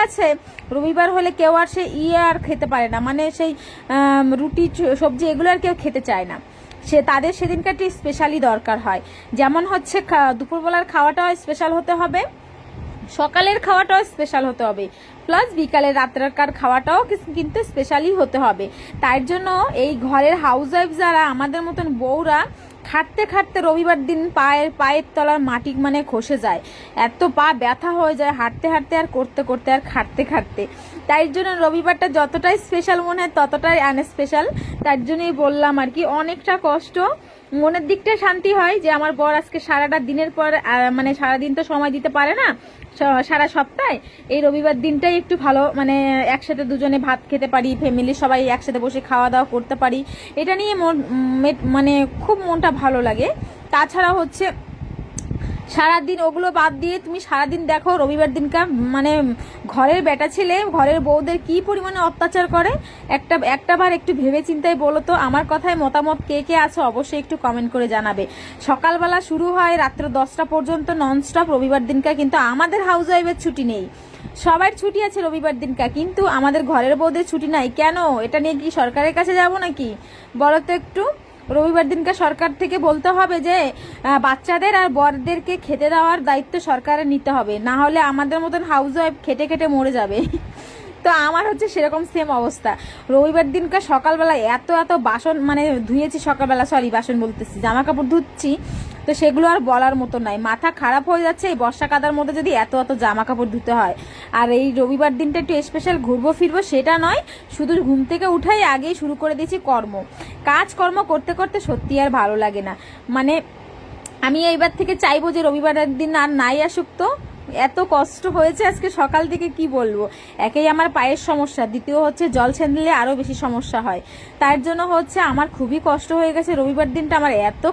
আছে, রবিবার হলে কেউ আর সেই আর খেতে পারে না, মানে সেই রুটি সবজি এগুলো আর কেউ খেতে চায় না। তাদের সেদিনকে একটু স্পেশালি দরকার হয়। যেমন হচ্ছে দুপুরবেলার খাওয়াটাও স্পেশাল হতে হবে, সকালের খাওয়াটাও স্পেশাল হতে হবে, প্লাস বিকালের রাত্রের খাওয়াটাও কিন্তু স্পেশালি হতে হবে। তাই জন্য এই ঘরের হাউস ওয়াইফ যারা, আমাদের মতন বউরা খাটতে খাটতে রবিবার দিন পায়ের তলার মাটি মানে খসে যায়, এত পা ব্যথা হয়ে যায় হাঁটতে হাঁটতে আর করতে করতে আর খাটতে খাটতে। তাই জন্য রবিবারটা যতটাই স্পেশাল মনে হয় ততটাই আনস্পেশাল। তার জন্যই বললাম আর কি, অনেকটা কষ্ট, মনের দিকটা শান্তি হয় যে আমার বর আজকে সারাটা দিনের পর মানে সারাদিন তো সময় দিতে পারে না সারা সপ্তাহে, এই রবিবার দিনটাই একটু ভালো মানে একসাথে দুজনে ভাত খেতে পারি, ফ্যামিলি সবাই একসাথে বসে খাওয়া দাওয়া করতে পারি, এটা নিয়ে মানে খুব মনটা ভালো লাগে। তাছাড়া হচ্ছে সারাদিন ওগুলো বাদ দিয়ে তুমি সারাদিন দেখো রবিবার দিনকার মানে ঘরের বেটা ছেলে ঘরের বউদের কি পরিমাণে অত্যাচার করে, একটা বার একটু ভেবে চিন্তায় বলো তো। আমার কথায় মতামত কে কে আছে অবশ্যই একটু কমেন্ট করে জানাবে। সকালবেলা শুরু হয় রাত্র 10টা পর্যন্ত ননস্টপ রবিবার দিনকার, কিন্তু আমাদের হাউস ওয়াইফের ছুটি নেই, সবার ছুটি আছে রবিবার দিনকার, কিন্তু আমাদের ঘরের বউদের ছুটি নাই কেন? এটা নিয়ে কি সরকারের কাছে যাব নাকি বলো তো একটু? রবিবার দিনকে সরকার থেকে বলতে হবে যে বাচ্চাদের আর বরদেরকে খেতে দেওয়ার দায়িত্ব সরকারের নিতে হবে, না হলে আমাদের মতন হাউস ওয়াইফ খেটে খেটে মরে যাবে। তো আমার হচ্ছে সেরকম সেম অবস্থা। রবিবার দিনকে সকালবেলা এত বাসন মানে ধুয়েছি, সকালবেলা সরি বাসন বলতেছি, জামা কাপড় ধুচ্ছি, তো সেগুলো আর বলার মতো নাই, মাথা খারাপ হয়ে যাচ্ছে এই বর্ষা কাদার মধ্যে যদি এত জামা কাপড় ধুতে হয়। আর এই রবিবার দিনটা একটু স্পেশাল ঘুরবো ফিরবো সেটা নয়, শুধু ঘুম থেকে উঠাই আগেই শুরু করে দিয়েছি কাজকর্ম করতে করতে সত্যি আর ভালো লাগে না। মানে আমি এইবার থেকে চাইবো যে রবিবারের দিন আর নাই আসুক। তো এত কষ্ট হয়েছে আজকে সকাল থেকে কি বলবো, একেই আমার পায়ের সমস্যা, দ্বিতীয় হচ্ছে জল ছেঁদলে আরো বেশি সমস্যা হয়, তার জন্য হচ্ছে আমার খুবই কষ্ট হয়ে গেছে রবিবার দিনটা আমার এত